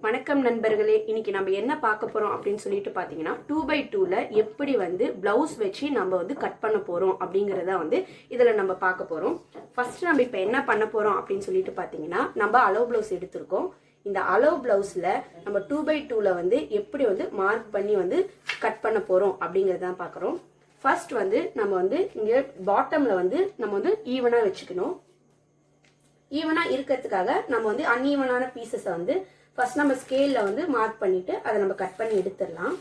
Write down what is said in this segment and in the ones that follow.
வணக்கம் நண்பர்களே, இன்னைக்கு நம்ம என்ன பார்க்க போறோம் அப்படின்னு சொல்லிட்டு பாத்தீங்கன்னா 2x2ல எப்படி பிளவுஸ் வச்சு நம்ம கட் பண்ண போறோம் அப்படிங்கறத இதுல நம்ம பார்க்க போறோம். ஃபர்ஸ்ட் நம்ம இப்ப என்ன பண்ண போறோம் அப்படின்னு சொல்லிட்டு பாத்தீங்கன்னா நம்ம அளவு பிளவுஸ் எடுத்திருக்கோம். இந்த அளவு பிளவுஸ்ல நம்ம 2x2ல எப்படி மார்க் பண்ணி கட் பண்ண போறோம் அப்படிங்கறத பார்க்கறோம். ஃபர்ஸ்ட் நம்ம இங்க பாட்டம்ல நம்ம ஈவனா வச்சுக்கணும். ஈவனா இருக்கிறதுக்காக நம்ம அன்ஈவனான பீசஸ் ஃபர்ஸ்ட் நம்ம ஸ்கேல்ல மார்க் பண்ணிட்டு அதை நம்ம கட் பண்ணி எடுத்துடலாம்.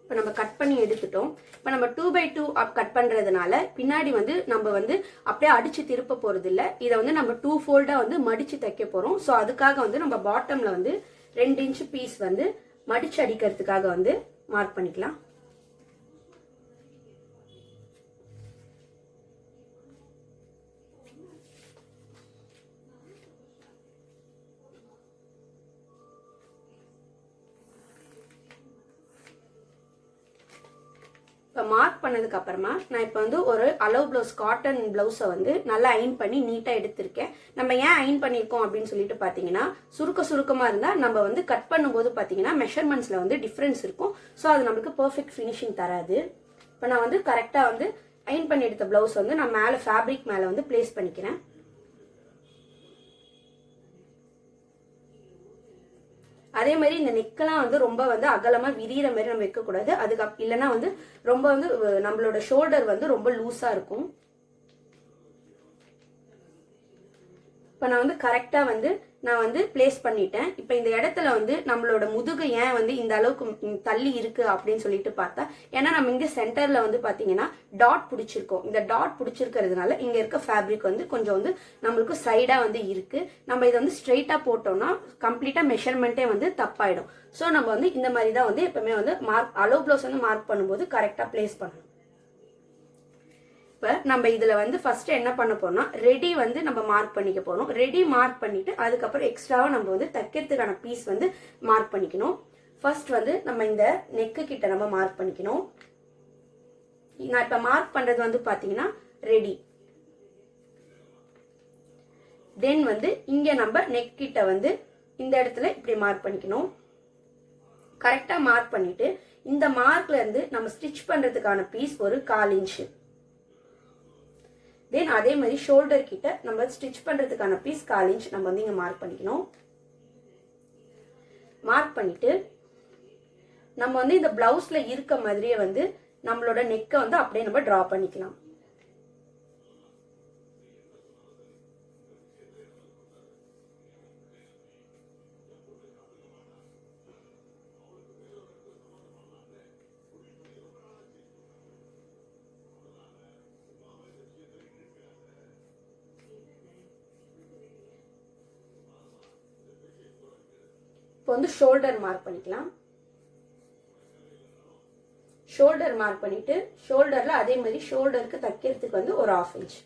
இப்போ நம்ம கட் பண்ணி எடுத்துட்டோம். இப்போ நம்ம 2x2 கட் பண்றதுனால பின்னாடி நம்ம அப்படியே அடிச்சு திருப்ப போறது இல்ல. இதை நம்ம 2 ஃபோல்டா மடிச்சு தைக்க போறோம். ஸோ அதுக்காக நம்ம பாட்டம்ல 2 இன்ச் பீஸ் மடிச்சு அடிக்கிறதுக்காக மார்க் பண்ணிக்கலாம். இப்போ மார்க் பண்ணதுக்கு அப்புறமா நான் இப்போ ஒரு அளவு பிளவுஸ் காட்டன் பிளவுஸை நல்லா அயன் பண்ணி நீட்டா எடுத்திருக்கேன். நம்ம ஏன் அயன் பண்ணியிருக்கோம் அப்படின்னு சொல்லிட்டு பார்த்தீங்கன்னா சுருக்கமா இருந்தால் நம்ம கட் பண்ணும்போது பார்த்தீங்கன்னா மெஷர்மெண்ட்ஸ்ல டிஃப்ரென்ஸ் இருக்கும். ஸோ அது நம்மளுக்கு பெர்ஃபெக்ட் ஃபினிஷிங் தராது. இப்போ நான் கரெக்டாக அயன் பண்ணி எடுத்த பிளவுஸ் நான் மேலே ஃபேப்ரிக் மேலே பிளேஸ் பண்ணிக்கிறேன். அதே மாதிரி இந்த நெக்கெல்லாம் ரொம்ப அகலமா விரிகிற மாதிரி நம்ம வைக்க கூடாது. அதுக்கு இல்லைன்னா ரொம்ப நம்மளோட ஷோல்டர் ரொம்ப லூஸா இருக்கும். இப்போ நான் கரெக்டா நான் பிளேஸ் பண்ணிட்டேன். இப்போ இந்த இடத்துல நம்மளோட முதுகு ஏன் இந்த அளவுக்கு தள்ளி இருக்கு அப்படின்னு சொல்லிட்டு பார்த்தா, ஏன்னா நம்ம இங்க சென்டர்ல பாத்தீங்கன்னா டாட் பிடிச்சிருக்கோம். இந்த டாட் பிடிச்சிருக்கிறதுனால இங்க இருக்க ஃபேப்ரிக் கொஞ்சம் நம்மளுக்கு சைடா இருக்கு. நம்ம இதை ஸ்ட்ரெயிட்டா போட்டோம்னா கம்ப்ளீட்டா மெஷர்மெண்ட்டே தப்பாயிடும். ஸோ நம்ம இந்த மாதிரி தான் எப்பவுமே மார்க் அளவு பிளவுஸ் மார்க் பண்ணும்போது கரெக்டா பிளேஸ் பண்ணணும். இப்போ நம்ம இதுல ஃபர்ஸ்ட் என்ன பண்ண போறோம்னா ரெடி நம்ம மார்க் பண்ணிக்க போறோம். ரெடி மார்க் பண்ணிட்டு அதுக்கப்புறம் எக்ஸ்ட்ராவா நம்ம தைக்கிறதுக்கான பீஸ் மார்க் பண்ணிக்கணும். ஃபர்ஸ்ட் நம்ம இந்த நெக்கு கிட்ட நம்ம மார்க் பண்ணிக்கணும். நான் இப்ப மார்க் பண்றது பாத்தீங்கன்னா ரெடி. தென் இங்க நம்ம நெக் கிட்ட இந்த இடத்துல இப்படி மார்க் பண்ணிக்கணும். கரெக்டா மார்க் பண்ணிட்டு இந்த மார்க்ல இருந்து நம்ம ஸ்டிச் பண்றதுக்கான பீஸ் ஒரு 1/4 இன்ச். தென் அதே மாதிரி ஷோல்டர் கிட்ட நம்ம ஸ்டிச் பண்றதுக்கான பீஸ் 1/4 இன்ச் நம்ம இங்க மார்க் பண்ணிக்கணும். மார்க் பண்ணிட்டு நம்ம இந்த பிளவுஸ்ல இருக்க மாதிரியே நம்மளோட நெக்கை அப்படியே நம்ம டிரா பண்ணிக்கலாம். இப்போ ஷோல்டர் மார்க் பண்ணிக்கலாம். ஷோல்டர் மார்க் பண்ணிட்டு ஷோல்டர்ல அதே மாதிரி ஷோல்டருக்கு தைக்கிறதுக்கு ஒரு 1/2 இன்ச்.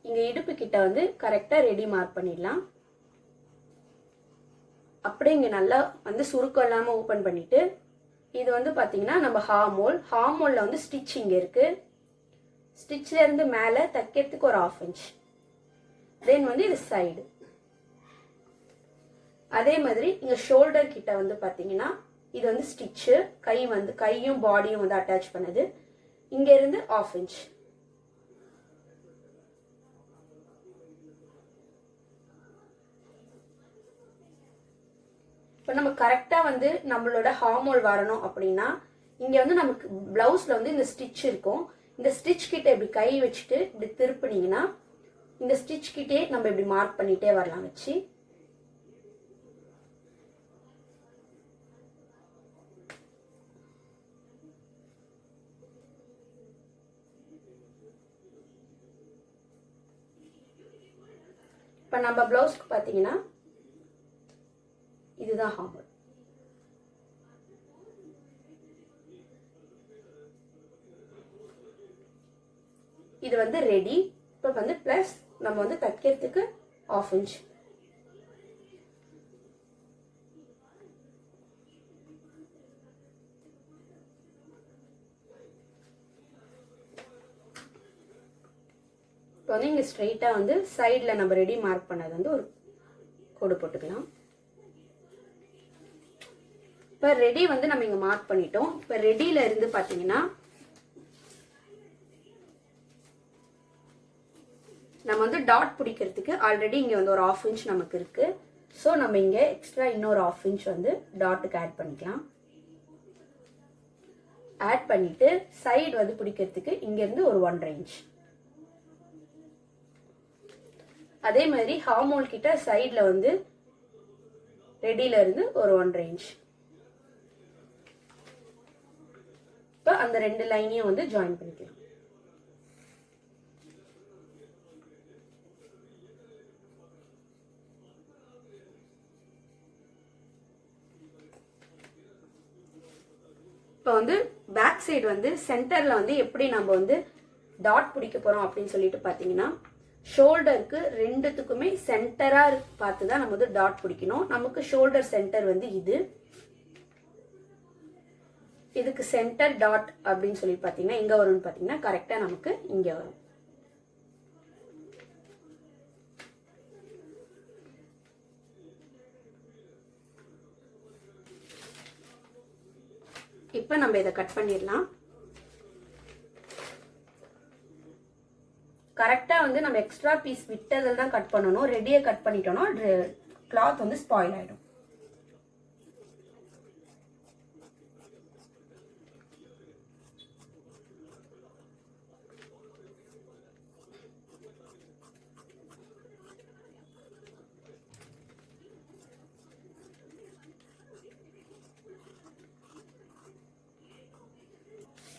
இங்க இடுப்பு கிட்ட கரெக்டா ரெடி மார்க் பண்ணிடலாம். அப்படியே இங்க நல்லா சுருக்கம் இல்லாம ஓபன் பண்ணிட்டு இது பாத்தீங்கன்னா நம்ம ஹார்மோல்ல ஸ்டிச் இங்க இருக்கு. ஸ்டிச்ல இருந்து மேல தைக்கிறதுக்கு ஒரு 1/2 இன்ச். தென் இது சைடு. அதே மாதிரி இங்க ஷோல்டர் கிட்ட பாத்தீங்கன்னா இது ஸ்டிச் கையும் பாடியும் அட்டாச் பண்ணது. இங்க இருந்து 1/2 இன்ச். இப்போ நம்ம கரெக்டா நம்மளோட ஹார்மோல் வரணும் அப்படின்னா இங்க நமக்கு பிளவுஸ்ல இந்த ஸ்டிச் இருக்கும். இந்த ஸ்டிச் கிட்ட இப்படி கை வச்சுட்டு இப்படி திருப்பினீங்கன்னா இந்த ஸ்டிச் கிட்டே நம்ம இப்படி மார்க் பண்ணிட்டே வரலாம் வச்சு. இப்போ நம்ம பிளவுஸ்க்கு பாத்தீங்கன்னா இதுதான் ஹார்மோன். இது வந்து ரெடி. இப்போ வந்து ப்ளஸ் நம்ம வந்து தைக்கிறதுக்கு 1/2 இன்ச். இப்போ வந்து இங்கே ஸ்ட்ரைட்டாக வந்து சைடில் நம்ம ரெடி மார்க் பண்ணது வந்து ஒரு கோடு போட்டுக்கலாம். இப்போ ரெடி வந்து நம்ம இங்கே மார்க் பண்ணிட்டோம். இப்போ ரெடியில் இருந்து பார்த்தீங்கன்னா நம்ம வந்து டாட் பிடிக்கிறதுக்கு ஆல்ரெடி இங்கே வந்து ஒரு 1/2 இன்ச் நமக்கு இருக்குது. ஸோ நம்ம இங்கே எக்ஸ்ட்ரா இன்னொரு 1/2 இன்ச் வந்து டாட்டுக்கு ஆட் பண்ணிக்கலாம். ஆட் பண்ணிவிட்டு சைடு வந்து பிடிக்கிறதுக்கு இங்கேருந்து ஒரு 1/2 இன்ச். அதே மாதிரி ஹார்மோல் கிட்ட சைடில் வந்து ரெடியில இருந்து ஒரு 1/2 இன்ச். இப்போ அந்த 2 லைனையும் வந்து ஜாயின் பண்ணிக்கலாம். இப்போ வந்து பேக் சைடு வந்து சென்டரில் வந்து எப்படி நம்ம வந்து டாட் பிடிக்க போகிறோம் அப்படின்னு சொல்லிட்டு பார்த்தீங்கன்னா, ஷோல்டருக்கு ரெண்டுத்துக்குமே சென்டராக பார்த்து தான் நம்ம வந்து டாட் பிடிக்கணும். நமக்கு ஷோல்டர் சென்டர் வந்து இதுக்கு சென்டர் டாட் அப்படின்னு சொல்லி பார்த்தீங்கன்னா எங்கே வரும்னு பார்த்தீங்கன்னா கரெக்டாக நமக்கு இங்கே வரும். இப்போ நம்ம இதை கட் பண்ணிடலாம். கரெக்டாக வந்து நம்ம எக்ஸ்ட்ரா பீஸ் விட்டதில் தான் கட் பண்ணணும். ரெடியை கட் பண்ணிட்டோம்னா கிளாத் வந்து ஸ்பாயில் ஆகிடும்.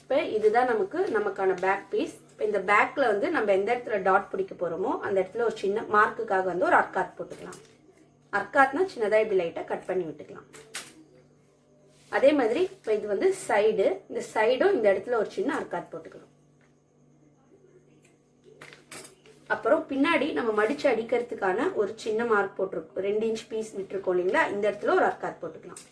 இப்போ இதுதான் நமக்கான பேக் பீஸ். இப்போ இந்த பேக்கில் வந்து நம்ம எந்த இடத்துல டாட் பிடிக்க போகிறோமோ அந்த இடத்துல ஒரு சின்ன மார்க்குக்காக வந்து ஒரு அர்க்காத் போட்டுக்கலாம். அர்க்காத்னா சின்னதாக இப்படி லைட்டாக கட் பண்ணி விட்டுக்கலாம். அதே மாதிரி இப்போ இது வந்து சைடு, இந்த சைடும் இந்த இடத்துல ஒரு சின்ன அர்க்காத் போட்டுக்கலாம். அப்புறம் பின்னாடி நம்ம மடித்து அடிக்கிறதுக்கான ஒரு சின்ன மார்க் போட்டிருக்கோம், 2 இன்ச் பீஸ் விட்டுருக்கோம் இல்லைங்களா, இந்த இடத்துல ஒரு அர்க்காத் போட்டுக்கலாம்.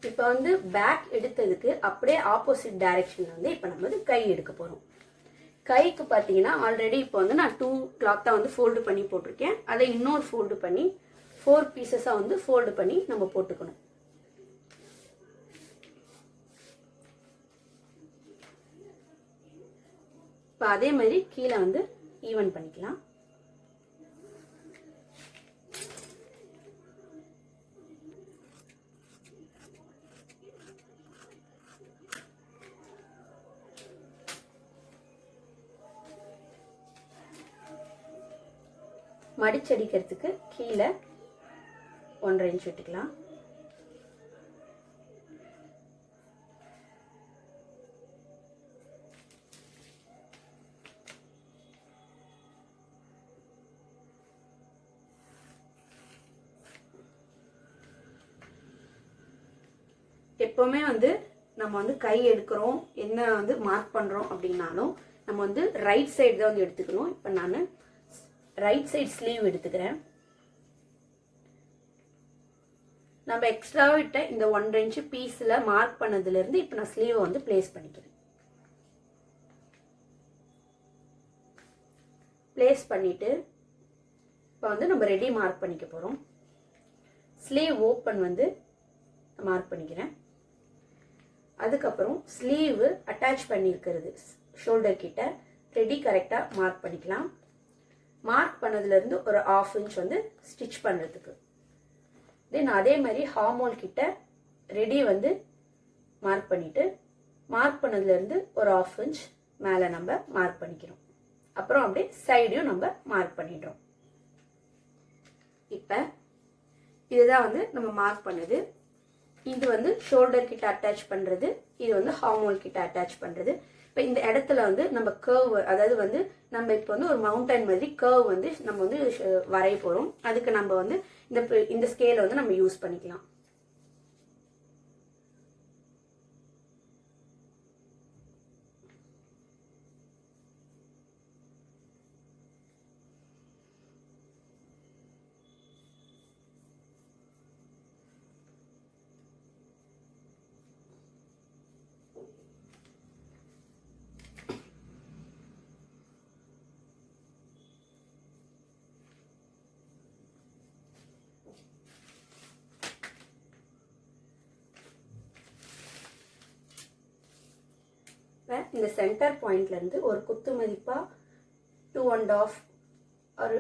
இப்போ வந்து பேக் எடுத்ததுக்கு அப்படியே ஆப்போசிட் டைரக்ஷன்ல வந்து இப்போ நம்ம வந்து கை எடுக்க போகிறோம். கைக்கு பார்த்தீங்கன்னா ஆல்ரெடி இப்போ வந்து நான் 2 கிளாத்தாக வந்து ஃபோல்டு பண்ணி போட்டிருக்கேன். அதை இன்னொரு ஃபோல்டு பண்ணி 4 பீசஸாக வந்து ஃபோல்டு பண்ணி நம்ம போட்டுக்கணும். இப்போ அதே மாதிரி கீழே வந்து ஈவன் பண்ணிக்கலாம். மடிச்சடிக்கிறதுக்கு கீழே 1/2 இன்ச் விட்டுக்கலாம். எப்பவுமே வந்து நம்ம வந்து கை எடுக்கிறோம், என்ன வந்து மார்க் பண்றோம் அப்படின்னாலும் நம்ம வந்து ரைட் சைடு தான் வந்து எடுத்துக்கணும். இப்போ நான் ரைட் சைடு ஸ்லீவ் எடுத்துக்கிறேன். நம்ம எக்ஸ்ட்ரா விட்ட இந்த 1/2 இன்ச் பீஸ்ல மார்க் பண்ணதுல இருந்து இப்போ நான் ஸ்லீவை வந்து பிளேஸ் பண்ணிக்கிறேன். பிளேஸ் பண்ணிட்டு இப்போ வந்து நம்ம ரெடி மார்க் பண்ணிக்க போறோம். ஸ்லீவ் ஓப்பன் வந்து மார்க் பண்ணிக்கிறேன். அதுக்கப்புறம் ஸ்லீவ் அட்டாச் பண்ணியிருக்கிறது ஷோல்டர் கிட்ட ரெடி கரெக்டாக மார்க் பண்ணிக்கலாம். மார்க் பண்ணதுலேருந்து ஒரு 1/2 இன்ச் வந்து ஸ்டிச் பண்ணுறதுக்கு. தென் அதே மாதிரி ஹார்மோல் கிட்ட ரெடி வந்து மார்க் பண்ணிவிட்டு மார்க் பண்ணதுலேருந்து ஒரு 1/2 இன்ச் மேலே நம்ம மார்க் பண்ணிக்கிறோம். அப்புறம் அப்படியே சைடையும் நம்ம மார்க் பண்ணிடுறோம். இப்போ இதுதான் வந்து நம்ம மார்க் பண்ணது. இது வந்து ஷோல்டர் கிட்ட அட்டாச் பண்ணுறது, இது வந்து ஹார்மோல் கிட்ட அட்டாச் பண்ணுறது. இப்போ இந்த இடத்துல வந்து நம்ம கர்வ், அதாவது வந்து நம்ம இப்போ வந்து ஒரு மவுண்டன் மாதிரி கர்வ் வந்து நம்ம வந்து வரைய போகிறோம். அதுக்கு நம்ம வந்து இந்த ஸ்கேலை வந்து நம்ம யூஸ் பண்ணிக்கலாம். இந்த சென்டர் பாயிண்ட்ல இருந்து ஒரு குத்து மதிப்பா 2.5 ஒரு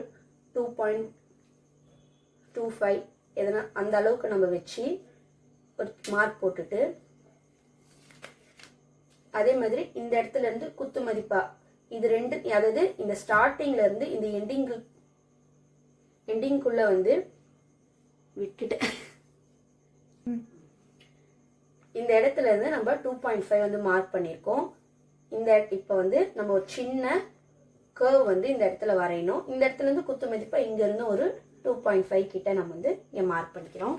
2.25 எதனா அந்த அளவுக்கு நம்ம வச்சு ஒரு மார்க் போட்டுட்டு, அதே மாதிரி இந்த இடத்துல இருந்து குத்து மதிப்பா இது ரெண்டு, அதாவது இந்த ஸ்டார்டிங்ல இருந்து இந்த எண்டிங்குள்ள வந்து விட்டுட்டு இந்த இடத்துல இருந்து நம்ம 2.5 வந்து மார்க் பண்ணியிருக்கோம். இந்த இப்போ வந்து நம்ம ஒரு சின்ன கர்வ் வந்து இந்த இடத்துல வரையணும். இந்த இடத்துல இருந்து குத்து மதிப்பா இங்க இருந்து ஒரு 2.5 கிட்ட நம்ம வந்து இங்க மார்க் பண்ணிக்கிறோம்.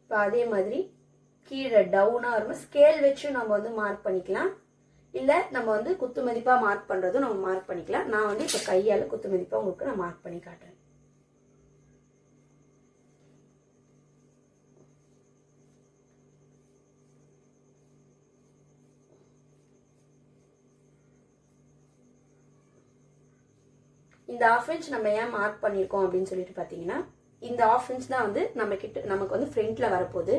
இப்போ அதே மாதிரி கீழே டவுனா வரும் ஸ்கேல் வச்சு நம்ம வந்து மார்க் பண்ணிக்கலாம். இல்லை நம்ம வந்து குத்து மதிப்பா மார்க் பண்றதும் நம்ம மார்க் பண்ணிக்கலாம். நான் வந்து இப்போ கையால குத்து மதிப்பா உங்களுக்கு நான் மார்க் பண்ணி காட்டுறேன். இந்த 1/2 இன்ச் நம்ம ஏன் மார்க் பண்ணியிருக்கோம் அப்படின்னு சொல்லிட்டு பார்த்தீங்கன்னா, இந்த 1/2 இன்ச் தான் வந்து நமக்கு வந்து ஃப்ரண்ட்ல வரப்போகுது.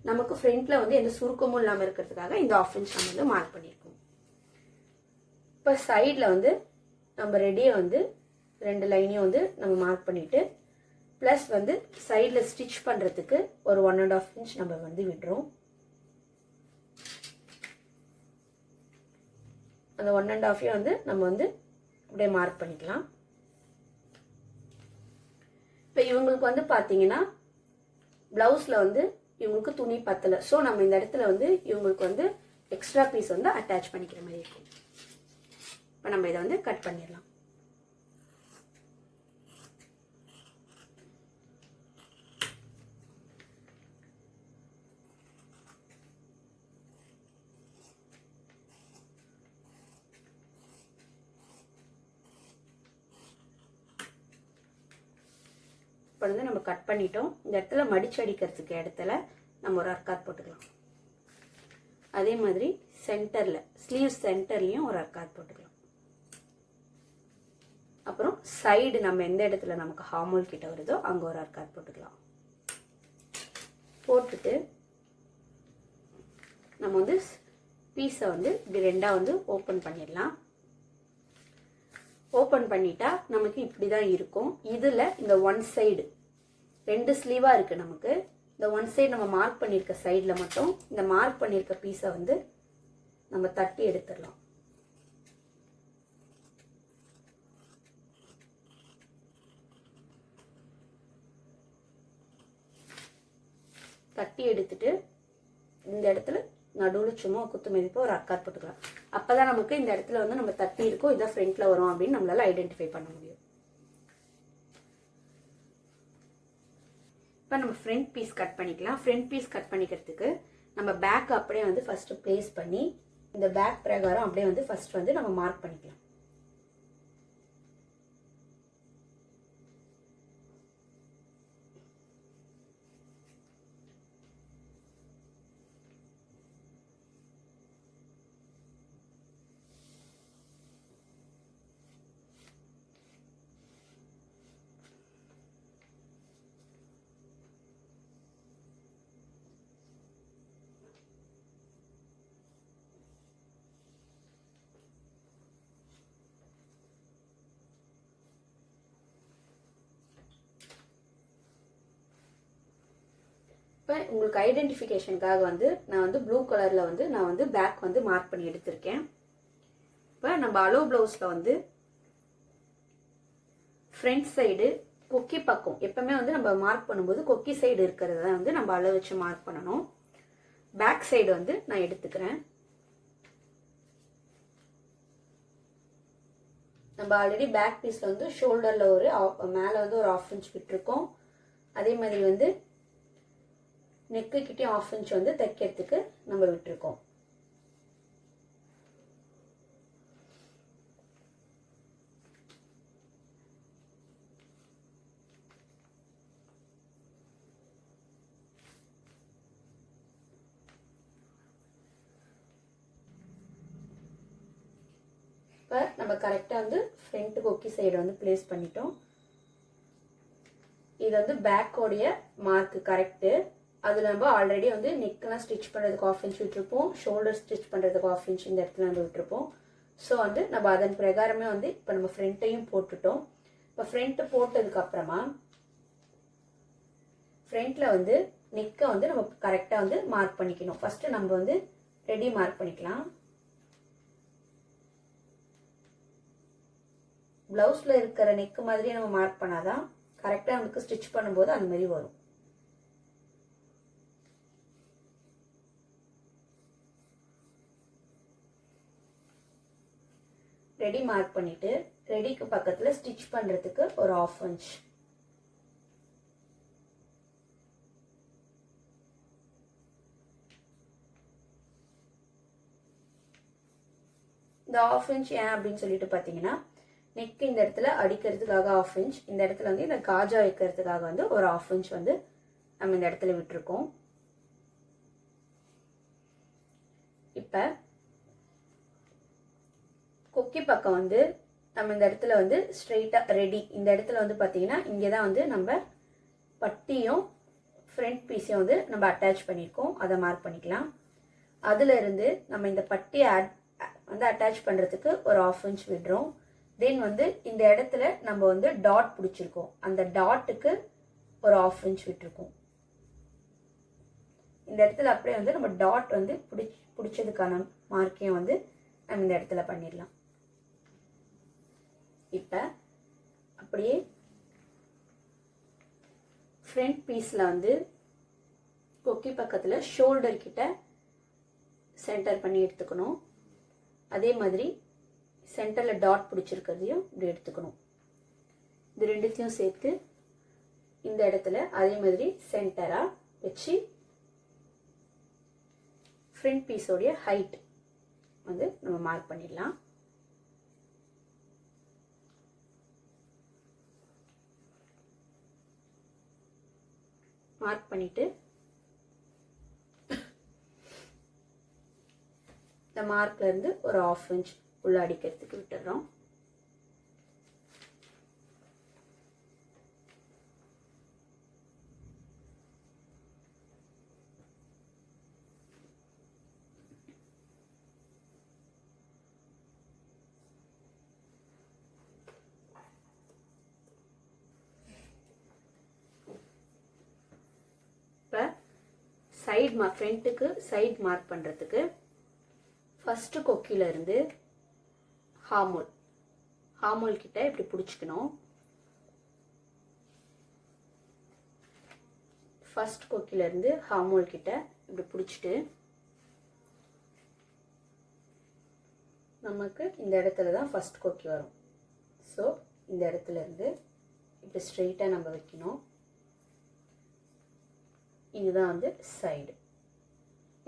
நமக்கு ஃப்ரண்ட்ல வந்து எந்த சுருக்கமும் இல்லாமல் இருக்கிறதுக்காக இந்த 1/2 இன்ச் நம்ம வந்து மார்க் பண்ணியிருக்கோம். இப்போ சைடில் வந்து நம்ம ரெடியை வந்து 2 லைனையும் வந்து நம்ம மார்க் பண்ணிட்டு, ப்ளஸ் வந்து சைடில் ஸ்டிச் பண்ணுறதுக்கு ஒரு 1.5 இன்ச் நம்ம வந்து விடுறோம். அந்த 1.5 வந்து நம்ம வந்து அப்படியே மார்க் பண்ணிக்கலாம். இப்போ இவங்களுக்கு வந்து பார்த்தீங்கன்னா ப்ளவுஸில் வந்து இவங்களுக்கு துணி பத்தலை. ஸோ நம்ம இந்த இடத்துல வந்து இவங்களுக்கு வந்து எக்ஸ்ட்ரா பீஸ் வந்து அட்டாச் பண்ணிக்கிற மாதிரி இருக்கும். இப்போ நம்ம இதை வந்து கட் பண்ணிடலாம். இப்போ வந்து நம்ம கட் பண்ணிட்டோம். இந்த இடத்துல மடிச்சு அடிக்கிறதுக்கு இடத்துல நம்ம ஒரு அர்க்காத் போட்டுக்கலாம். அதே மாதிரி சென்டர்ல ஸ்லீவ் சென்டர்லயும் ஒரு அர்க்காத் போட்டுக்கலாம். அப்புறம் சைடு நம்ம எந்த இடத்துல நமக்கு ஹார்மோல் கிட்ட வருதோ அங்க ஒரு அர்க்காத் போட்டுக்கலாம். போட்டுட்டு நம்ம வந்து பீஸை வந்து இப்படி ரெண்டா வந்து ஓப்பன் பண்ணிடலாம். ஓப்பன் பண்ணிட்டா நமக்கு இப்படிதான் இருக்கும். இதுல இந்த ஒன் சைடு 2 ஸ்லீவா இருக்கு. நமக்கு இந்த ஒன் சைடு நம்ம மார்க் பண்ணிருக்க சைடுல மட்டும் இந்த மார்க் பண்ணிருக்க பீஸை வந்து நம்ம தட்டி எடுத்துடலாம். தட்டி எடுத்துட்டு இந்த இடத்துல நடுவில் சும்மா குத்து மதிப்பா ஒரு அர்க்காத் போட்டுக்கலாம். அப்பதான் நமக்கு இந்த இடத்துல வந்து நம்ம தட்டி இருக்கோம், இதான் ஃப்ரண்ட்ல வரும் அப்படின்னு நம்மளால ஐடென்டிஃபை பண்ண முடியும். இப்போ நம்ம ஃப்ரண்ட் பீஸ் கட் பண்ணிக்கலாம். ஃப்ரண்ட் பீஸ் கட் பண்ணிக்கிறதுக்கு நம்ம பேக் அப்படியே வந்து ஃபர்ஸ்ட் பிளேஸ் பண்ணி இந்த பேக் பிரகாரம் அப்படியே வந்து ஃபர்ஸ்ட் வந்து நம்ம மார்க் பண்ணிக்கலாம். இப்போ உங்களுக்கு ஐடென்டிஃபிகேஷனுக்காக வந்து நான் வந்து ப்ளூ கலரில் வந்து நான் வந்து பேக் வந்து மார்க் பண்ணி எடுத்திருக்கேன். இப்போ நம்ம அலோ ப்ளவுஸில் வந்து ஃப்ரண்ட் சைடு கொக்கி பக்கம் எப்பவுமே வந்து நம்ம மார்க் பண்ணும்போது கொக்கி சைடு இருக்கிறத வந்து நம்ம அளவு வச்சு மார்க் பண்ணணும். பேக் சைடு வந்து நான் எடுத்துக்கிறேன். நம்ம ஆல்ரெடி பேக் பீஸில் வந்து ஷோல்டரில் ஒரு மேலே வந்து ஒரு 1/2 இன்ச் விட்டுருக்கோம். அதே மாதிரி வந்து நெக்கு கிட்டே 1/2 இன்ச் வந்து தைக்கிறதுக்கு நம்ம விட்டுருக்கோம். இப்போ நம்ம கரெக்டாக வந்து ஃப்ரண்ட் கொக்கி சைடு வந்து பிளேஸ் பண்ணிட்டோம். இது வந்து பேக்கோடைய மார்க்கு கரெக்டு. அதில் நம்ம ஆல்ரெடி வந்து நெக்கெல்லாம் ஸ்டிச் பண்ணுறதுக்கு 1/2 இன்ச் விட்டுருப்போம், ஷோல்டர் ஸ்டிச் பண்ணுறதுக்கு 1/2 இன்ச் இந்த இடத்துல வந்து விட்டுருப்போம். ஸோ வந்து நம்ம அதன் பிரகாரமே வந்து இப்போ நம்ம ஃப்ரண்ட்டையும் போட்டுட்டோம். இப்போ ஃப்ரண்ட்டு போட்டதுக்கப்புறமா ஃப்ரண்ட்டில் வந்து நெக்கை வந்து நம்ம கரெக்டாக வந்து மார்க் பண்ணிக்கணும். ஃபஸ்ட்டு நம்ம வந்து ரெடி மார்க் பண்ணிக்கலாம். ப்ளவுஸில் இருக்கிற நெக்கு மாதிரியே நம்ம மார்க் பண்ணாதான் கரெக்டாக நமக்கு ஸ்டிச் பண்ணும்போது அந்த மாதிரி வரும். ரெடி மார்க் பண்ணிட்டு ரெடிக்கு பக்கத்தில் ஸ்டிச் பண்ணுறதுக்கு ஒரு 1/2 இன்ச். இந்த 1/2 இன்ச் ஏன் அப்படின்னு சொல்லிட்டு பார்த்தீங்கன்னா, நெக் இந்த இடத்துல அடிக்கிறதுக்காக 1/2 இன்ச், இந்த இடத்துல வந்து இந்த காஜா வைக்கிறதுக்காக வந்து ஒரு 1/2 இன்ச் வந்து நம்ம இந்த இடத்துல விட்டுருக்கோம். இப்போ கொக்கி பக்கம் வந்து நம்ம இந்த இடத்துல வந்து ஸ்ட்ரெயிட்டாக ரெடி, இந்த இடத்துல வந்து பார்த்தீங்கன்னா இங்கே தான் வந்து நம்ம பட்டியும் ஃப்ரண்ட் பீஸையும் வந்து நம்ம அட்டாச் பண்ணியிருக்கோம். அதை மார்க் பண்ணிக்கலாம். அதில் இருந்து நம்ம இந்த பட்டியை வந்து அட்டாச் பண்ணுறதுக்கு ஒரு 1/2 இன்ச் விடுறோம். தென் வந்து இந்த இடத்துல நம்ம வந்து டாட் பிடிச்சிருக்கோம், அந்த டாட்டுக்கு ஒரு 1/2 இன்ச் விட்டுருக்கோம். இந்த இடத்துல அப்படியே வந்து நம்ம டாட் வந்து பிடிச்சதுக்கான மார்க்கையும் வந்து நம்ம இந்த இடத்துல பண்ணிடலாம். இப்போ அப்படியே ஃப்ரண்ட் பீஸில் வந்து கொக்கி பக்கத்தில் ஷோல்டர் கிட்ட சென்டர் பண்ணி எடுத்துக்கணும். அதே மாதிரி சென்டரில் டாட் பிடிச்சிருக்கிறதையும் இப்படி எடுத்துக்கணும். இது ரெண்டுத்தையும் சேர்த்து இந்த இடத்துல அதே மாதிரி சென்டராக வச்சு ஃப்ரண்ட் பீஸோடைய ஹைட் வந்து நம்ம மார்க் பண்ணிடலாம். மார்க் பண்ணிட்டு இந்த மார்க்ல இருந்து ஒரு 1/2 இன்ச் உள்ள அடிக்கிறதுக்கு விட்டுறோம். இப்போ சைடு ஃப்ரண்ட்டுக்கு சைடு மார்க் பண்ணுறதுக்கு ஃபஸ்ட்டு கொக்கில இருந்து ஹார்மோல் கிட்ட இப்படி பிடிச்சிக்கணும். ஃபர்ஸ்ட் கொக்கில இருந்து ஹார்மோல் கிட்ட இப்படி பிடிச்சிட்டு நமக்கு இந்த இடத்துல தான் ஃபர்ஸ்ட் கொக்கி வரும். ஸோ இந்த இடத்துல இருந்து இப்படி ஸ்ட்ரெயிட்டாக நம்ம வைக்கணும். இதுதான் வந்து சைடு.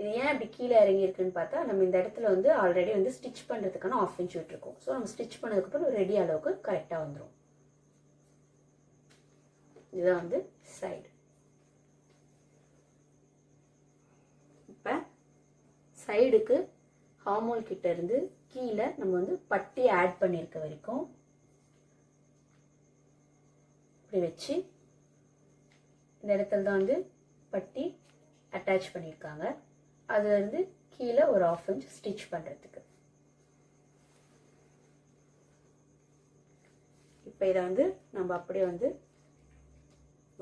இது ஏன் இப்படி கீழே இறங்கியிருக்குன்னு பார்த்தா, நம்ம இந்த இடத்துல வந்து ஆல்ரெடி வந்து ஸ்டிச் பண்ணுறதுக்கான 1/2 இன்ச் விட்டுருக்கோம். ஸோ நம்ம ஸ்டிச் பண்ணதுக்கப்புறம் ரெடி அளவுக்கு கரெக்டாக வந்துடும். இதுதான் வந்து சைடு. இப்போ சைடுக்கு ஹார்மோல் கிட்ட இருந்து கீழே நம்ம வந்து பட்டி ஆட் பண்ணியிருக்க வரைக்கும் இப்படி வச்சு இந்த இடத்துல தான் வந்து பட்டி அட்டாச் பண்ணியிருக்காங்க. அதுலேருந்து கீழே ஒரு 1/2 இன்ச் ஸ்டிச் பண்ணுறதுக்கு. இப்போ இதை வந்து நம்ம அப்படியே வந்து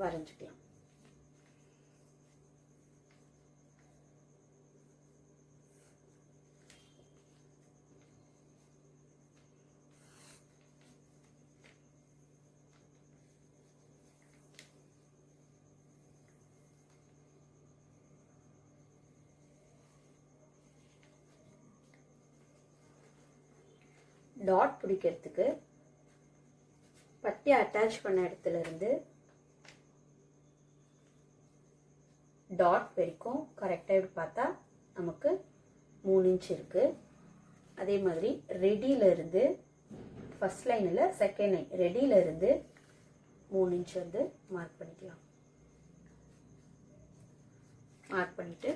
வரைஞ்சிக்கலாம். டாட் பிடிக்கிறதுக்கு பட்டி அட்டாச் பண்ண இடத்துல இருந்து டாட் வரைக்கும் கரெக்டாக இப்படி பார்த்தா நமக்கு 3 இன்ச் இருக்குது. அதே மாதிரி ரெடியில் இருந்து ஃபஸ்ட் லைனில் செகண்ட் லைன் ரெடியில் இருந்து 3 இன்ச் வந்து மார்க் பண்ணிக்கலாம். மார்க் பண்ணிவிட்டு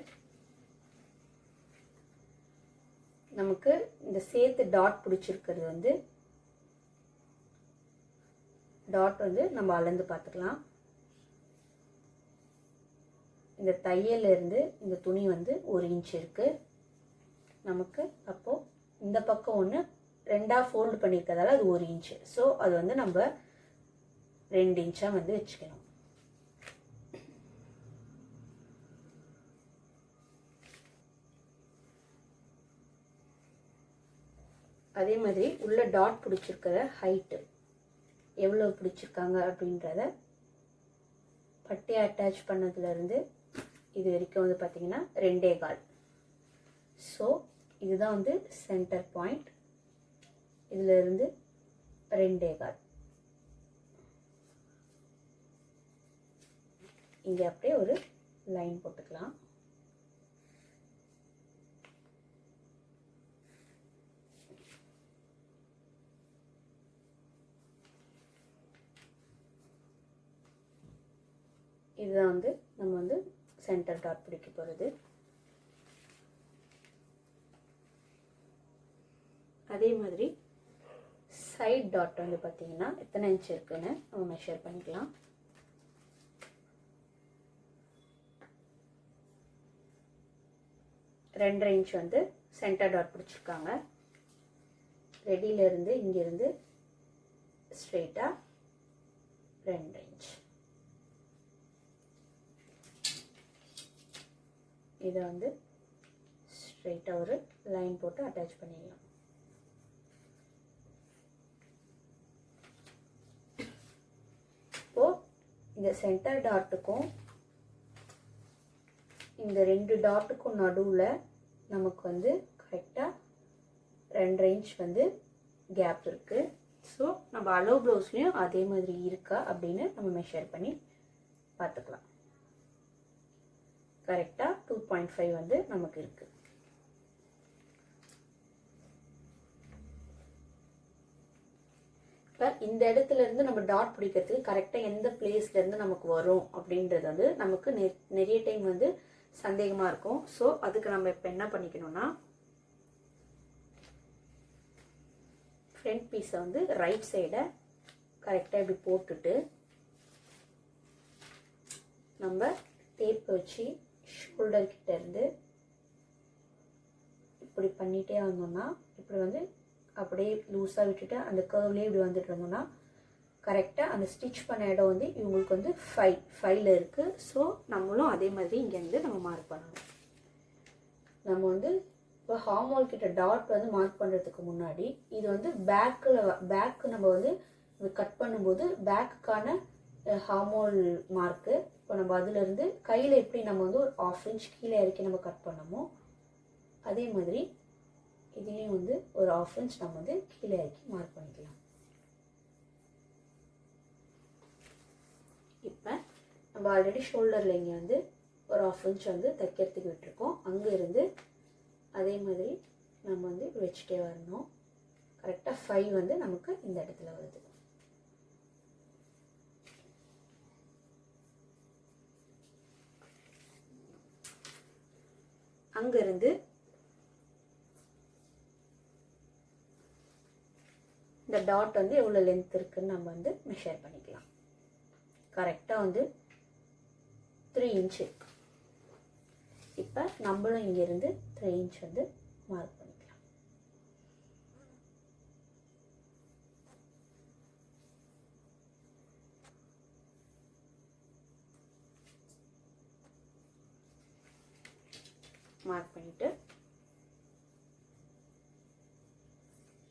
நமக்கு இந்த சேர்த்து டாட் பிடிச்சிருக்கிறது வந்து டாட் வந்து நம்ம அளந்து பார்த்துக்கலாம். இந்த தையலிருந்து இந்த துணி வந்து 1 இன்ச் இருக்குது நமக்கு. அப்போது இந்த பக்கம் ஒன்று 2ஆக ஃபோல்டு பண்ணியிருக்கிறதால அது 1 இன்ச்சு. ஸோ அது வந்து நம்ம 2 இன்ச்சாக வந்து வச்சுக்கணும். அதே மாதிரி உள்ள டாட் பிடிச்சிருக்கிற ஹைட்டு எவ்வளோ பிடிச்சிருக்காங்க அப்படின்றத பட்டி அட்டாச் பண்ணதுலேருந்து இது வரைக்கும் வந்து பார்த்திங்கன்னா 2.25. ஸோ இதுதான் வந்து சென்டர் பாயிண்ட். இதிலிருந்து 2.25 இங்கே அப்படியே ஒரு லைன் போட்டுக்கலாம். இதுதான் வந்து நம்ம வந்து சென்டர் டாட் பிடிக்க போகிறது. அதே மாதிரி சைட் டாட் வந்து பார்த்திங்கன்னா எத்தனை இன்ச் இருக்குன்னு நம்ம மெஷர் பண்ணிக்கலாம். ரெண்டரை இன்ச் வந்து சென்டர் டாட் பிடிச்சிருக்காங்க. ரெடியிலேருந்து இங்கேருந்து ஸ்ட்ரெயிட்டாக 2 இன்ச். இதை வந்து ஸ்ட்ரெயிட்டாக ஒரு லைன் போட்டு அட்டாச் பண்ணிடலாம். இப்போது இந்த சென்டர் டாட்டுக்கும் இந்த 2 டாட்டுக்கும் நடுவில் நமக்கு வந்து கரெக்டாக 2.5 இன்ச் வந்து கேப் இருக்குது. ஸோ நம்ம அளவு ப்ளவுஸ்லேயும் அதே மாதிரி இருக்கா அப்படின்னு நம்ம மெஷர் பண்ணி பார்த்துக்கலாம். கரெக்டாக 2.5 வந்து நமக்கு இருக்குது. இப்போ இந்த இடத்துல இருந்து நம்ம டாட் பிடிக்கிறதுக்கு கரெக்டாக எந்த பிளேஸ்லேருந்து நமக்கு வரும் அப்படின்றது வந்து நமக்கு நிறைய டைம் வந்து சந்தேகமாக இருக்கும். ஸோ அதுக்கு நம்ம இப்போ என்ன பண்ணிக்கணும்னா ஃப்ரண்ட் பீஸை வந்து ரைட் சைடை கரெக்டாக இப்படி போட்டுட்டு நம்ம டேப் வச்சு ஷோல்டர் கிட்ட இருந்து இப்படி பண்ணிகிட்டே வந்தோம்னா இப்படி வந்து அப்படியே லூஸாக விட்டுட்டு அந்த கர்வ்லேயே இப்படி வந்துட்டு இருந்தோம்னா கரெக்டாக அந்த ஸ்டிச் பண்ண இடம் வந்து இவங்களுக்கு வந்து 5ல் இருக்குது. ஸோ நம்மளும் அதே மாதிரி இங்கேருந்து நம்ம மார்க் பண்ணணும். நம்ம வந்து இப்போ ஹார்மோல் கிட்ட டாட் வந்து மார்க் பண்ணுறதுக்கு முன்னாடி இது வந்து பேக்கு நம்ம வந்து கட் பண்ணும்போது பேக்குக்கான ஹார்மோல் மார்க்கு. இப்போ நம்ம அதிலிருந்து கையில் எப்படி நம்ம வந்து ஒரு 1/2 இன்ச் கீழே இறக்கி நம்ம கட் பண்ணமோ அதே மாதிரி இதுலேயும் வந்து ஒரு 1/2 இன்ச் நம்ம வந்து கீழே இறக்கி மார்க் பண்ணிக்கலாம். இப்போ நம்ம ஆல்ரெடி ஷோல்டரில் இங்கே வந்து ஒரு 1/2 இன்ச் வந்து தைக்கிறதுக்கு விட்டுருக்கோம். அங்கே இருந்து அதே மாதிரி நம்ம வந்து வச்சுட்டே வரணும். கரெக்டாக 5 வந்து நமக்கு இந்த இடத்துல வருது. அங்கேருந்து இந்த டாட் வந்து எவ்வளோ லென்த் இருக்குன்னு நம்ம வந்து மெஷர் பண்ணிக்கலாம். கரெக்டாக வந்து 3 இன்ச் இருக்கு. இப்போ நம்மளும் இங்கேருந்து 3 இன்ச் வந்து மார்க் பண்ணிக்கலாம். மார்க் பண்ணிவிட்டு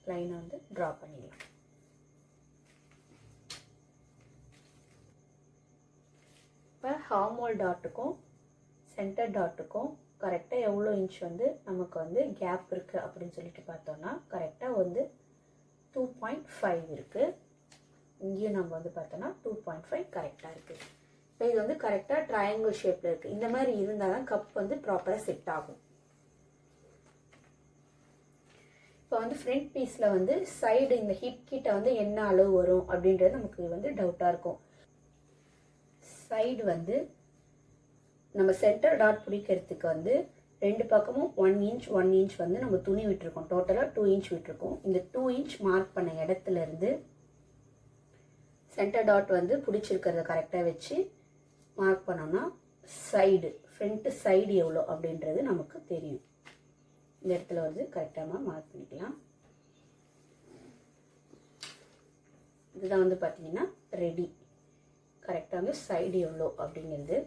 லைனை வந்து ட்ரா பண்ணிடலாம். இப்போ ஹார்மோல் டாட்டுக்கும் சென்டர் டாட்டுக்கும் கரெக்டாக எவ்வளோ இன்ச் வந்து நமக்கு வந்து கேப் இருக்குது அப்படின்னு சொல்லிட்டு பார்த்தோன்னா கரெக்டாக வந்து 2.5 இருக்குது. இங்கேயும் நம்ம வந்து பார்த்தோன்னா 2.5 கரெக்டாக இருக்குது. இப்போ இது வந்து கரெக்டாக ட்ரையாங்கிள் ஷேப்பில் இருக்குது. இந்த மாதிரி இருந்தால் தான் கப் வந்து ப்ராப்பராக செட் ஆகும். இப்போ வந்து ஃப்ரண்ட் பீஸில் வந்து சைடு இந்த ஹிப் கிட்ட வந்து என்ன அளவு வரும் அப்படின்றது நமக்கு வந்து டவுட்டாக இருக்கும். சைடு வந்து நம்ம சென்டர் டாட் பிடிக்கிறதுக்கு வந்து ரெண்டு பக்கமும் 1 இன்ச் 1 இன்ச் வந்து நம்ம துணி விட்டுருக்கோம். டோட்டலாக 2 இன்ச் விட்டுருக்கோம். இந்த 2 இன்ச் மார்க் பண்ண இடத்துல இருந்து சென்டர் டாட் வந்து பிடிச்சிருக்கிறத கரெக்டாக வச்சு மார்க் பண்ணோம்னா சைடு ஃப்ரண்ட்டு சைடு எவ்வளோ அப்படின்றது நமக்கு தெரியும். இந்த இடத்துல வந்து கரெக்டாக மார்க் பண்ணிக்கலாம். இதுதான் வந்து பார்த்தீங்கன்னா ரெடி. கரெக்டாக வந்து சைடு எவ்வளோ அப்படிங்கிறது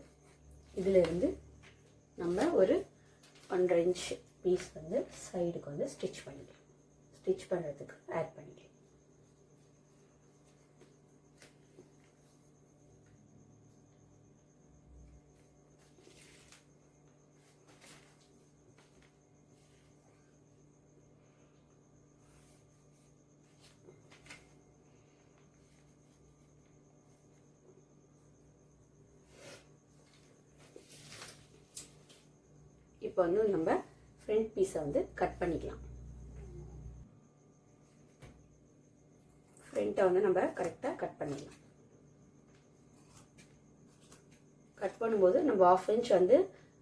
இதிலிருந்து நம்ம ஒரு 1.5 இன்ச் பீஸ் வந்து சைடுக்கு வந்து ஸ்டிச் பண்ணிக்கலாம். ஸ்டிச் பண்ணுறதுக்கு ஆட் பண்ணிக்கலாம். இப்போ வந்து நம்ம ஃப்ரண்ட் பீஸை வந்து கட் பண்ணிக்கலாம். ஃப்ரண்ட்டை வந்து நம்ம கரெக்டாக கட் பண்ணிடலாம். கட் பண்ணும்போது நம்ம 1/2 இன்ச் வந்து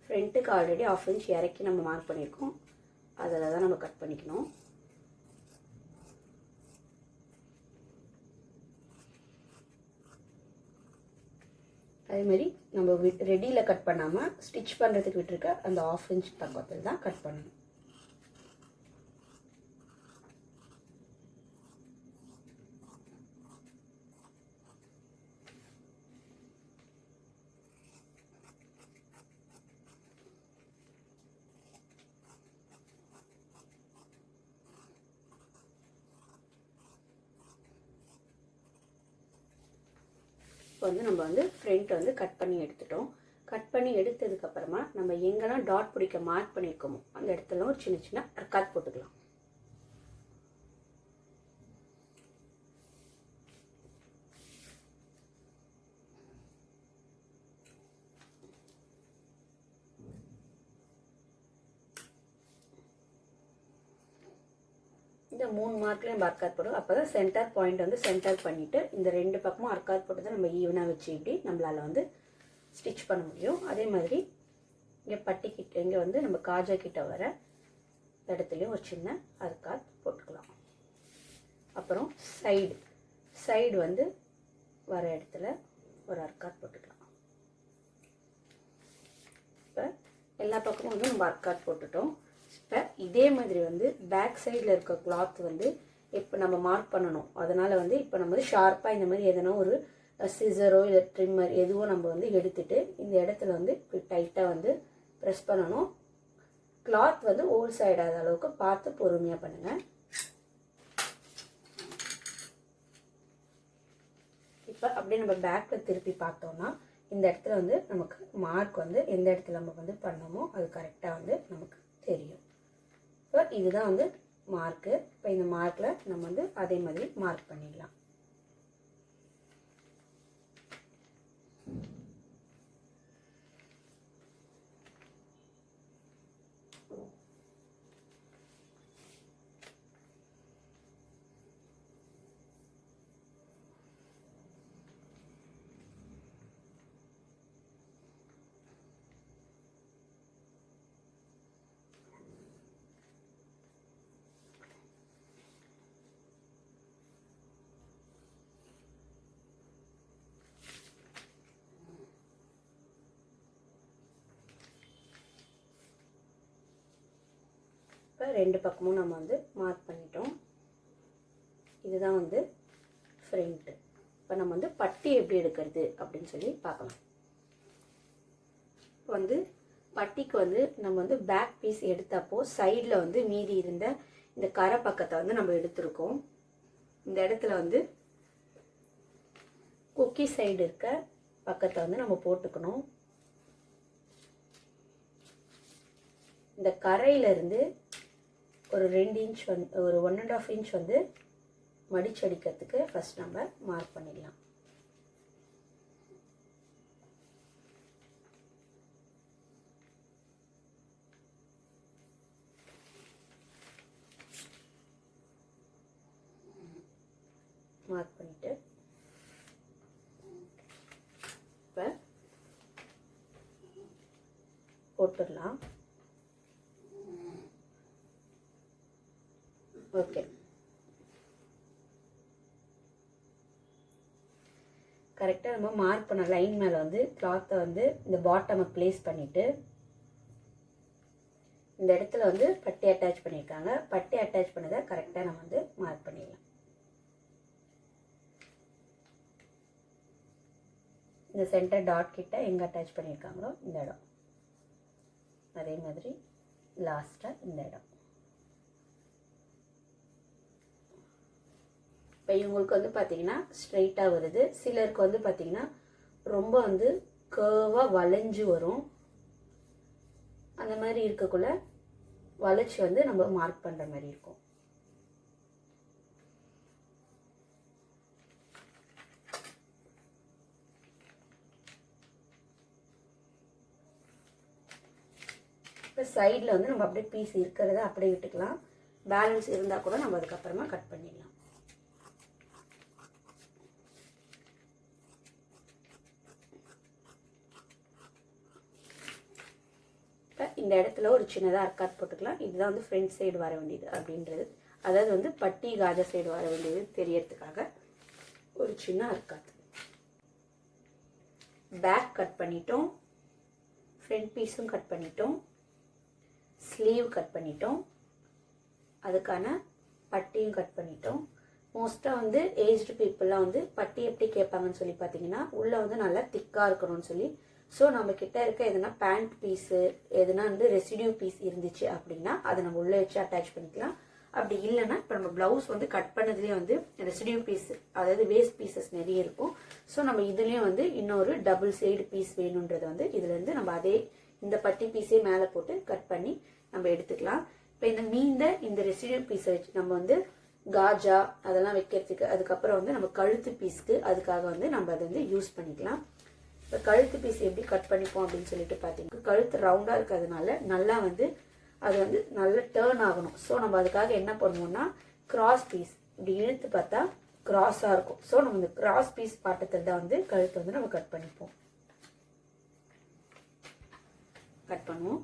ஃப்ரண்ட்டுக்கு ஆல்ரெடி 1/2 இன்ச் இறக்கி நம்ம மார்க் பண்ணியிருக்கோம். அதில் தான் நம்ம கட் பண்ணிக்கணும். அதேமாதிரி நம்ம ரெடியில் கட் பண்ணாமல் ஸ்டிச் பண்ணுறதுக்கு விட்டுருக்க அந்த 1/2 இன்ச் பக்கத்தில் தான் கட் பண்ணணும். இப்போ வந்து நம்ம வந்து ஃப்ரண்ட் வந்து கட் பண்ணி எடுத்துட்டோம். கட் பண்ணி எடுத்ததுக்கப்புறமா நம்ம எங்கெல்லாம் டாட் பிடிக்க மார்க் பண்ணியிருக்கோமோ அந்த இடத்துல ஒரு சின்ன சின்ன அர்க்காத் போட்டுக்கலாம். இந்த 3 மார்க்லேயும் அர்க்காத் போடும். அப்போ தான் சென்டர் பாயிண்ட் வந்து சென்டர் பண்ணிவிட்டு இந்த 2 பக்கமும் அர்க்காத் போட்டு தான் நம்ம ஈவனாக வச்சு இப்படி நம்மளால் வந்து ஸ்டிச் பண்ண முடியும். அதே மாதிரி இங்கே பட்டிக்கிட்ட இங்கே வந்து நம்ம காஜா கிட்ட வர இடத்துலையும் ஒரு சின்ன அர்க்காத் போட்டுக்கலாம். அப்புறம் சைடு வந்து வர இடத்துல ஒரு அர்க்காத் போட்டுக்கலாம். இப்போ எல்லா பக்கமும் வந்து நம்ம அர்க்காத் போட்டுட்டோம். இப்போ இதே மாதிரி வந்து பேக் சைடில் இருக்க கிளாத் வந்து இப்போ நம்ம மார்க் பண்ணணும். அதனால் வந்து இப்போ நம்ம வந்து ஷார்ப்பாக இந்த மாதிரி எதனா ஒரு சிசரோ இல்லை ட்ரிம்மர் எதுவோ நம்ம வந்து எடுத்துகிட்டு இந்த இடத்துல வந்து இப்படி டைட்டாக வந்து ப்ரெஸ் பண்ணணும். கிளாத் வந்து ஓல் சைடாத அளவுக்கு பார்த்து பொறுமையாக பண்ணுங்கள். இப்போ அப்படியே நம்ம பேக்கில் திருப்பி பார்த்தோம்னா இந்த இடத்துல வந்து நமக்கு மார்க் வந்து எந்த இடத்துல நம்ம வந்து பண்ணோமோ அது கரெக்டாக வந்து நமக்கு தெரியும். இப்போ இதுதான் வந்து மார்க்கு. இப்போ இந்த மார்க்கில் நம்ம வந்து அதே மாதிரி மார்க் பண்ணிடலாம். இப்போ 2 பக்கமும் நம்ம வந்து மார்க் பண்ணிட்டோம். இதுதான் வந்து ஃப்ரண்ட்டு. இப்போ நம்ம வந்து பட்டி எப்படி எடுக்கிறது அப்படின்னு சொல்லி பார்க்கலாம். இப்போ வந்து பட்டிக்கு வந்து நம்ம வந்து பேக் பீஸ் எடுத்தப்போ சைடில் வந்து மீதி இருந்த இந்த கரை பக்கத்தை வந்து நம்ம எடுத்திருக்கோம். இந்த இடத்துல வந்து குக்கி சைடு இருக்க பக்கத்தை வந்து நம்ம போட்டுக்கணும். இந்த கரையிலேருந்து ஒரு 2 இன்ச் வந்து ஒரு 1.5 இன்ச் வந்து மடிச்சடிக்கிறதுக்கு ஃபஸ்ட் நம்ம மார்க் பண்ணிடலாம். மார்க் பண்ணிட்டு இப்போ போட்டுடலாம். ஓகே, கரெக்டாக நம்ம மார்க் பண்ண லைன் மேலே வந்து கிளாத்தை வந்து இந்த பாட்டமை ப்ளேஸ் பண்ணிவிட்டு இந்த இடத்துல வந்து பட்டி அட்டாச் பண்ணியிருக்காங்க. பட்டி அட்டாச் பண்ணதை கரெக்டாக நம்ம வந்து மார்க் பண்ணிடலாம். இந்த சென்டர் டாட் கிட்ட எங்கே அட்டாச் பண்ணியிருக்காங்களோ இந்த இடம், அதே மாதிரி லாஸ்ட்டாக இந்த இடம். இப்போ இவங்களுக்கு வந்து பார்த்தீங்கன்னா ஸ்ட்ரைட்டாக வருது. சிலருக்கு வந்து பார்த்தீங்கன்னா ரொம்ப வந்து கர்வாக வளைஞ்சு வரும். அந்த மாதிரி இருக்கக்குள்ள வளைச்சி வந்து நம்ம மார்க் பண்ணுற மாதிரி இருக்கும். இப்போ சைடில் வந்து நம்ம அப்படியே பீஸ் இருக்கிறத அப்படியே விட்டுக்கலாம். பேலன்ஸ் இருந்தால் கூட நம்ம அதுக்கப்புறமா கட் பண்ணிடலாம். இப்போ இந்த இடத்துல ஒரு சின்னதாக அர்க்காட் போட்டுக்கலாம். இதுதான் வந்து ஃப்ரண்ட் சைடு வர வேண்டியது அப்படின்றது, அதாவது வந்து பட்டி காஜா சைடு வர வேண்டியது தெரியறதுக்காக ஒரு சின்ன அர்க்காட். பேக் கட் பண்ணிட்டோம், ஃப்ரண்ட் பீஸும் கட் பண்ணிட்டோம், ஸ்லீவ் கட் பண்ணிட்டோம், அதுக்கான பட்டியும் கட் பண்ணிட்டோம். மோஸ்ட்டாக வந்து ஏஜ்டு பீப்புளெலாம் வந்து பட்டி எப்படி கேட்பாங்கன்னு சொல்லி பார்த்தீங்கன்னா உள்ளே வந்து நல்லா திக்காக இருக்கணும்னு சொல்லி. ஸோ நம்ம கிட்ட இருக்க எதுனா பேண்ட் பீஸு எதுனா வந்து ரெசிடியூ பீஸ் இருந்துச்சு அப்படின்னா அதை நம்ம உள்ளே வச்சு அட்டாச் பண்ணிக்கலாம். அப்படி இல்லைன்னா இப்போ நம்ம ப்ளவுஸ் வந்து கட் பண்ணதுலேயே வந்து ரெசிடியூ பீஸ், அதாவது வேஸ்ட் பீசஸ் நிறைய இருக்கும். ஸோ நம்ம இதுலேயும் வந்து இன்னொரு டபுள் சைடு பீஸ் வேணுன்றது வந்து இதுலேருந்து நம்ம அதே இந்த பட்டி பீஸே மேலே போட்டு கட் பண்ணி நம்ம எடுத்துக்கலாம். இப்போ இந்த ரெசிடியூ பீஸை வச்சு நம்ம வந்து காஜா அதெல்லாம் வைக்கிறதுக்கு, அதுக்கப்புறம் வந்து நம்ம கழுத்து பீஸ்க்கு அதுக்காக வந்து நம்ம அதை வந்து யூஸ் பண்ணிக்கலாம். இப்போ கழுத்து பீஸ் எப்படி கட் பண்ணிப்போம் அப்படின்னு சொல்லிட்டு பார்த்தீங்கன்னா, கழுத்து ரவுண்டாக இருக்கிறதுனால நல்லா வந்து அது வந்து நல்லா டேர்ன் ஆகணும். ஸோ நம்ம அதுக்காக என்ன பண்ணுவோம்னா கிராஸ் பீஸ் இப்படி இழுத்து பார்த்தா கிராஸாக இருக்கும். ஸோ நம்ம இந்த கிராஸ் பீஸ் பாட்டத்தில் தான் வந்து கழுத்து வந்து நம்ம கட் பண்ணிப்போம். கட் பண்ணுவோம்.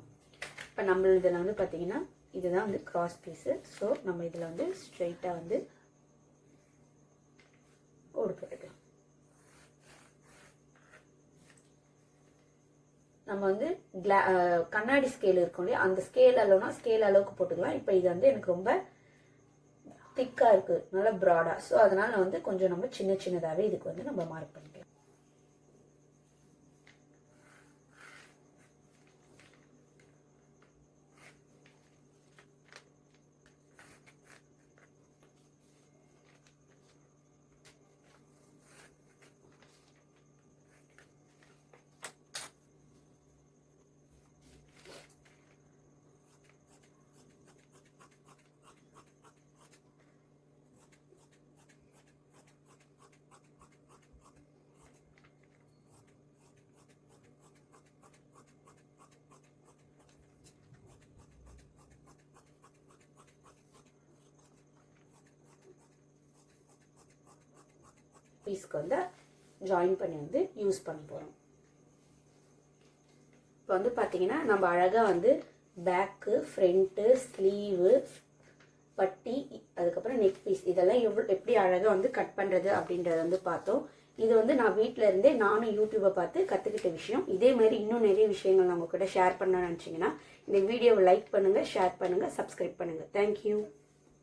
இப்போ நம்ம இதில் வந்து பார்த்தீங்கன்னா இதுதான் வந்து கிராஸ் பீஸு. ஸோ நம்ம இதில் வந்து ஸ்ட்ரைட்டாக வந்து ஓடு போட்டுக்கலாம். நம்ம வந்து கண்ணாடி ஸ்கேல் இருக்கும் இல்லையா, அந்த ஸ்கேல் அளவுனா ஸ்கேல் அளவுக்கு போட்டுக்கலாம். இப்போ இது வந்து எனக்கு ரொம்ப திக்காக இருக்குது, நல்லா ப்ராடாக. ஸோ அதனால் நான் வந்து கொஞ்சம் நம்ம சின்ன சின்னதாகவே இதுக்கு வந்து நம்ம மார்க் பண்ணிக்கலாம். பீஸ்க்கு வந்து ஜாயின் பண்ணி வந்து யூஸ் பண்ண போகிறோம். இப்போ வந்து பார்த்தீங்கன்னா நம்ம அழகாக வந்து பேக்கு, ஃப்ரண்ட்டு, ஸ்லீவு, பட்டி, அதுக்கப்புறம் நெக் பீஸ் இதெல்லாம் எப்படி அழகாக வந்து கட் பண்ணுறது அப்படின்றத வந்து பார்த்தோம். இது வந்து நான் வீட்டில் இருந்தே நானும் யூடியூப்பை பார்த்து கற்றுக்கிட்ட விஷயம். இதே மாதிரி இன்னும் நிறைய விஷயங்கள் நான் உங்ககிட்ட ஷேர் பண்ணணும்னு நினச்சிங்கன்னா இந்த வீடியோவை லைக் பண்ணுங்கள், ஷேர் பண்ணுங்கள், சப்ஸ்கிரைப் பண்ணுங்கள். தேங்க்யூ.